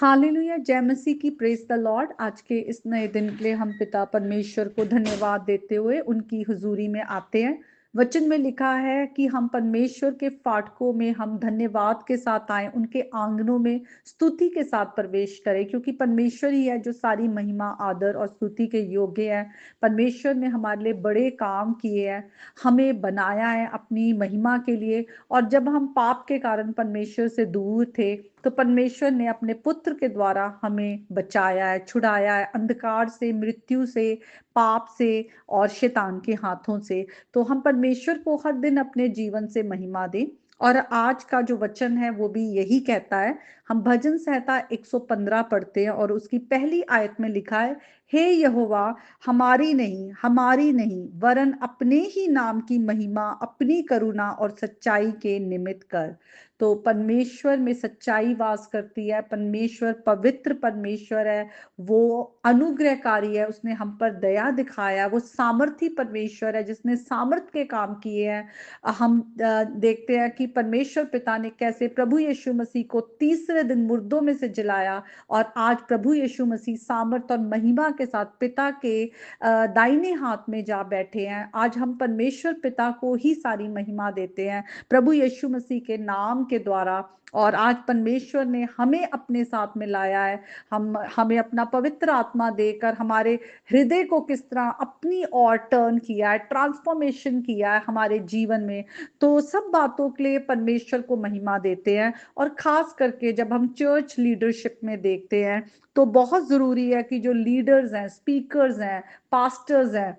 Hallelujah, जय मसीह की, praise the Lord. आज के इस नए दिन के लिए हम पिता परमेश्वर को धन्यवाद देते हुए उनकी हुजूरी में आते हैं। वचन में लिखा है कि हम परमेश्वर के फाटकों में हम धन्यवाद के साथ आए, उनके आंगनों में स्तुति के साथ प्रवेश करें, क्योंकि परमेश्वर ही है जो सारी महिमा, आदर और स्तुति के योग्य है। परमेश्वर ने हमारे लिए बड़े काम किए हैं, हमें बनाया है अपनी महिमा के लिए। और जब हम पाप के कारण परमेश्वर से दूर थे, तो परमेश्वर ने अपने पुत्र के द्वारा हमें बचाया है, छुड़ाया है अंधकार से, मृत्यु से, पाप से और शैतान के हाथों से। तो हम परमेश्वर को हर दिन अपने जीवन से महिमा दें। और आज का जो वचन है वो भी यही कहता है। हम भजन संहिता 115 पढ़ते हैं और उसकी पहली आयत में लिखा है, हे यहोवा, हमारी नहीं वरन अपने ही नाम की महिमा अपनी करुणा और सच्चाई के निमित्त कर। तो परमेश्वर में सच्चाई वास करती है। परमेश्वर पवित्र परमेश्वर है, वो अनुग्रहकारी है, उसने हम पर दया दिखाया। वो सामर्थी परमेश्वर है जिसने सामर्थ के काम किए हैं। हम देखते हैं कि परमेश्वर पिता ने कैसे प्रभु यीशु मसीह को तीसरे दिन मुर्दों में से जिलाया, और आज प्रभु यीशु मसीह सामर्थ और महिमा के साथ पिता के दाहिने हाथ में जा बैठे हैं। आज हम परमेश्वर पिता को ही सारी महिमा देते हैं प्रभु यीशु मसीह के नाम के द्वारा। और आज परमेश्वर ने हमें अपने साथ में लाया है। हमें अपना पवित्र आत्मा देकर हमारे हृदय को किस तरह अपनी ओर टर्न किया है, ट्रांसफॉर्मेशन किया है हमारे जीवन में। तो सब बातों के लिए परमेश्वर को महिमा देते हैं। और खास करके जब हम चर्च लीडरशिप में देखते हैं, तो बहुत जरूरी है कि जो लीडर्स हैं, स्पीकर्स हैं, पास्टर्स हैं,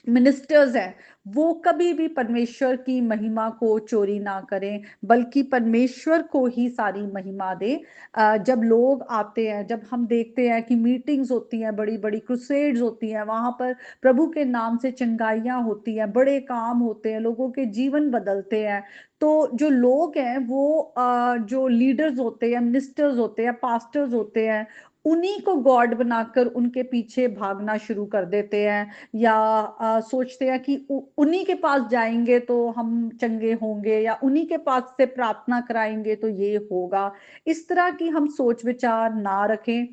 मिनिस्टर्स हैं, वो कभी भी परमेश्वर की महिमा को चोरी ना करें, बल्कि परमेश्वर को ही सारी महिमा दें। जब लोग आते हैं, जब हम देखते हैं कि मीटिंग्स होती हैं, बड़ी बड़ी क्रुसेड्स होती हैं, वहां पर प्रभु के नाम से चंगाइयां होती हैं, बड़े काम होते हैं, लोगों के जीवन बदलते हैं। तो जो लोग हैं वो जो लीडर्स होते हैं, मिनिस्टर्स होते हैं, पास्टर्स होते हैं, उन्हीं को गॉड बनाकर उनके पीछे भागना शुरू कर देते हैं। या सोचते हैं कि उन्हीं के पास जाएंगे तो हम चंगे होंगे, या उन्हीं के पास से प्रार्थना कराएंगे तो ये होगा। इस तरह की हम सोच विचार ना रखें।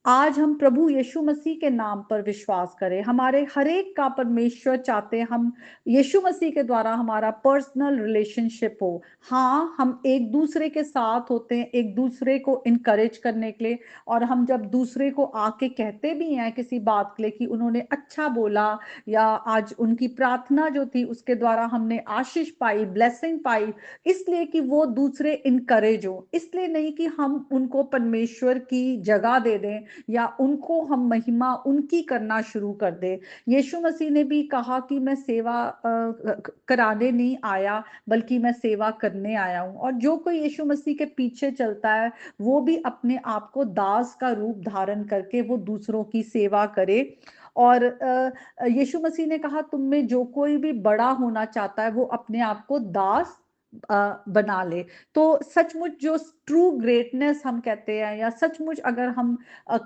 आज हम प्रभु यीशु मसीह के नाम पर विश्वास करें। हमारे हर एक का परमेश्वर चाहते हैं हम यीशु मसीह के द्वारा हमारा पर्सनल रिलेशनशिप हो। हाँ, हम एक दूसरे के साथ होते हैं, एक दूसरे को इनकरेज करने के लिए। और हम जब दूसरे को आके कहते भी हैं किसी बात के लिए कि उन्होंने अच्छा बोला, या आज उनकी प्रार्थना जो थी उसके द्वारा हमने आशीष पाई, ब्लेसिंग पाई, इसलिए कि वो दूसरे इनकरेज हो, इसलिए नहीं कि हम उनको परमेश्वर की जगह दे दें या उनको हम महिमा उनकी करना शुरू कर दे। यीशु मसीह ने भी कहा कि मैं सेवा कराने नहीं आया, बल्कि मैं सेवा करने आया हूं। और जो कोई यीशु मसीह के पीछे चलता है, वो भी अपने आप को दास का रूप धारण करके वो दूसरों की सेवा करे। और यीशु मसीह ने कहा, तुम में जो कोई भी बड़ा होना चाहता है वो अपने आप को दास बना ले। तो सचमुच जो ट्रू ग्रेटनेस हम कहते हैं, या सचमुच अगर हम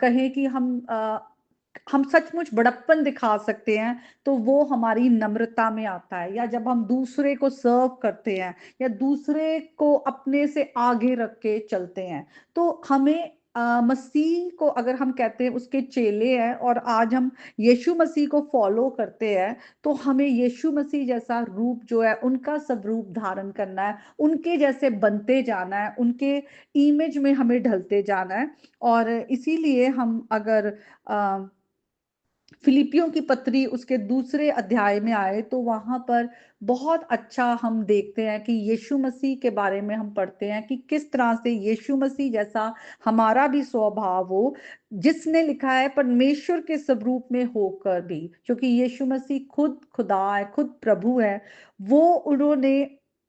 कहें कि हम सचमुच बड़प्पन दिखा सकते हैं, तो वो हमारी नम्रता में आता है। या जब हम दूसरे को सर्व करते हैं, या दूसरे को अपने से आगे रख के चलते हैं, तो हमें मसीह को अगर हम कहते हैं उसके चेले हैं, और आज हम यीशु मसीह को फॉलो करते हैं, तो हमें यीशु मसीह जैसा रूप जो है उनका स्वरूप धारण करना है, उनके जैसे बनते जाना है, उनके इमेज में हमें ढलते जाना है। और इसीलिए हम अगर फिलिपियों की पत्री उसके दूसरे अध्याय में आए, तो वहां पर बहुत अच्छा हम देखते हैं कि यीशु मसीह के बारे में हम पढ़ते हैं कि किस तरह से यीशु मसीह जैसा हमारा भी स्वभाव हो, जिसने लिखा है परमेश्वर के स्वरूप में होकर भी, क्योंकि यीशु मसीह खुद खुदा है, खुद प्रभु है। वो उन्होंने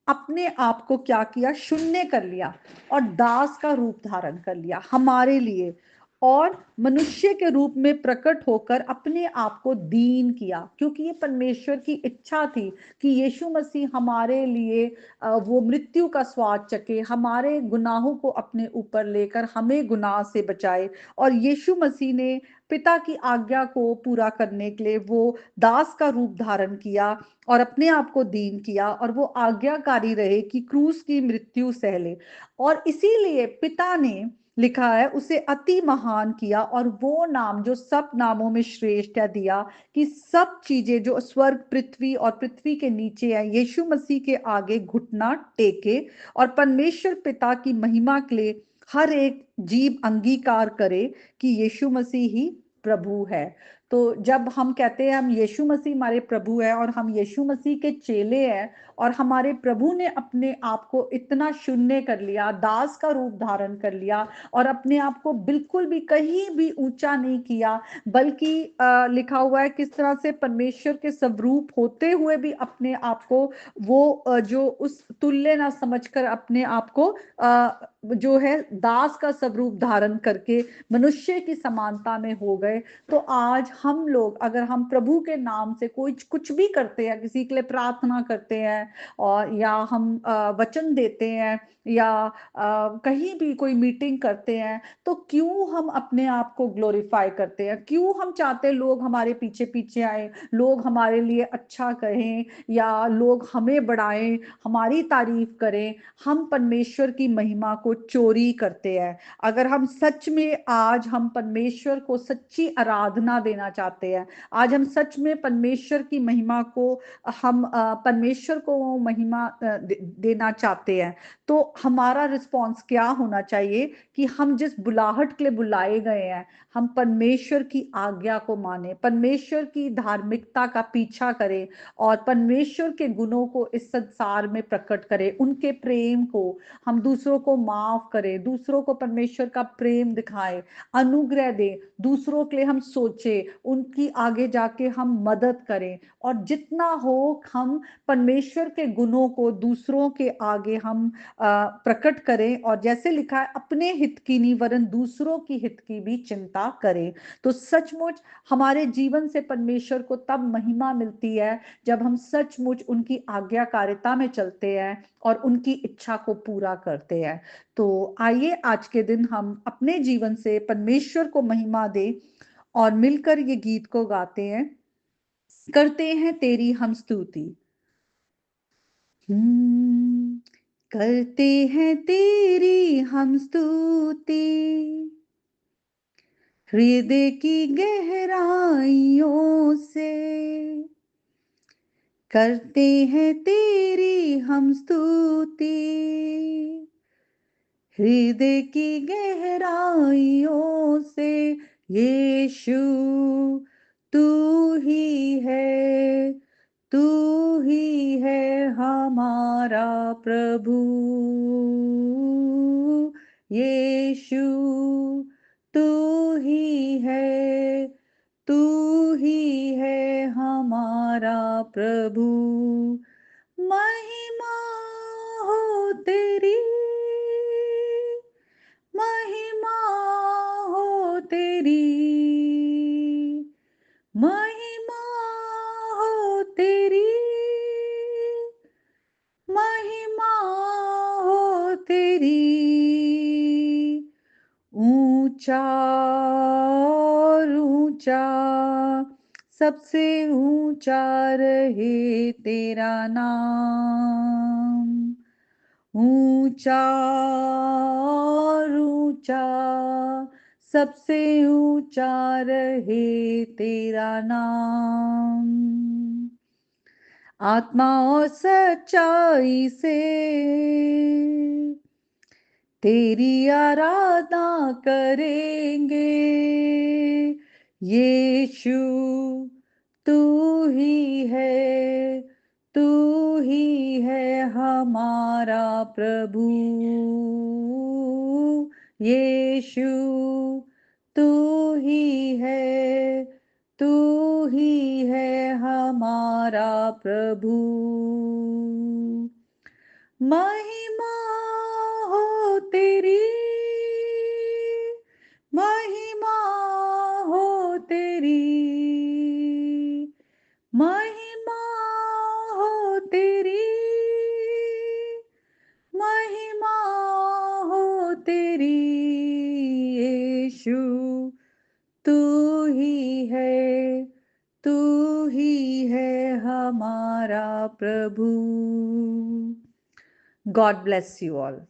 अपने आप को क्या किया, शून्य कर लिया और दास का रूप धारण कर लिया हमारे लिए, और मनुष्य के रूप में प्रकट होकर अपने आप को दीन किया, क्योंकि ये परमेश्वर की इच्छा थी कि यीशु मसीह हमारे लिए वो मृत्यु का स्वाद चखे, हमारे गुनाहों को अपने ऊपर लेकर हमें गुनाह से बचाए। और यीशु मसीह ने पिता की आज्ञा को पूरा करने के लिए वो दास का रूप धारण किया और अपने आप को दीन किया, और वो आज्ञाकारी रहे कि क्रूस की मृत्यु सह ले। और इसीलिए पिता ने लिखा है उसे अति महान किया और वो नाम जो सब नामों में श्रेष्ठ है दिया, कि सब चीजें जो स्वर्ग पृथ्वी और पृथ्वी के नीचे है यीशु मसीह के आगे घुटना टेके, और परमेश्वर पिता की महिमा के लिए हर एक जीव अंगीकार करे कि यीशु मसीह ही प्रभु है। तो जब हम कहते हैं हम यीशु मसीह हमारे प्रभु है और हम यीशु मसीह के चेले हैं, और हमारे प्रभु ने अपने आप को इतना शून्य कर लिया, दास का रूप धारण कर लिया, और अपने आप को बिल्कुल भी कहीं भी ऊंचा नहीं किया, बल्कि लिखा हुआ है किस तरह से परमेश्वर के स्वरूप होते हुए भी अपने आप को वो जो उस तुल्य ना समझकर अपने आप को जो है दास का स्वरूप धारण करके मनुष्य की समानता में हो गए। तो आज हम लोग अगर हम प्रभु के नाम से कोई कुछ भी करते हैं, किसी के लिए प्रार्थना करते हैं, और या हम वचन देते हैं, या कहीं भी कोई मीटिंग करते हैं, तो क्यों हम अपने आप को ग्लोरीफाई करते हैं? क्यों हम चाहते हैं लोग हमारे पीछे पीछे आए, लोग हमारे लिए अच्छा कहें, या लोग हमें बढ़ाएं, हमारी तारीफ करें? हम परमेश्वर की महिमा को चोरी करते हैं। अगर हम सच में आज हम परमेश्वर को सच्ची आराधना देना चाहते हैं, आज हम सच में परमेश्वर की महिमा को हम परमेश्वर को वो महिमा देना चाहते हैं, तो हमारा रिस्पॉन्स क्या होना चाहिए कि हम जिस बुलाहट के लिए बुलाए गए हैं, हम परमेश्वर की आज्ञा को माने, परमेश्वर की धार्मिकता का पीछा करें, और परमेश्वर के गुणों को इस संसार में प्रकट करें, उनके प्रेम को हम दूसरों को माफ करें, दूसरों को परमेश्वर का प्रेम दिखाएं, अनुग्रह दें, दूसरों के लिए हम सोचें, उनकी आगे जाके हम मदद करें, और जितना हो हम परमेश्वर के गुणों को दूसरों के आगे हम प्रकट करें, और जैसे लिखा है अपने हित की नहीं वरन दूसरों की हित की भी चिंता करें। तो सचमुच हमारे जीवन से परमेश्वर को तब महिमा मिलती है जब हम सचमुच उनकी आज्ञाकारिता में चलते हैं और उनकी इच्छा को पूरा करते हैं। तो आइए आज के दिन हम अपने जीवन से परमेश्वर को महिमा दें और मिलकर ये गीत को गाते हैं, करते हैं तेरी हम स्तुति। करते हैं तेरी हम स्तुति, हृदय की गहराइयों से करते हैं तेरी हम स्तुति, हृदय की गहराइयों से। यीशु तू ही है, तू ही है हमारा प्रभु। यीशु तू ही है, तू ही है हमारा प्रभु। महिमा हो तेरी, महिमा हो तेरी, महिमा हो तेरी, महिमा हो तेरी। ऊंचा और ऊंचा, सबसे ऊंचा रहे तेरा नाम। ऊंचा और ऊंचा, सबसे ऊंचा रहे तेरा नाम। आत्मा और सच्चाई से तेरी आराधना करेंगे। यीशु तू ही है, तू ही है हमारा प्रभु। यीशु तू ही है, तू ही है हमारा प्रभु। महिमा हो तेरी, महिमा हो तेरी, महिमा हो तेरी, महिमा हो तेरी। यीशु तू ही है, तू ही है हमारा प्रभु। God bless you all.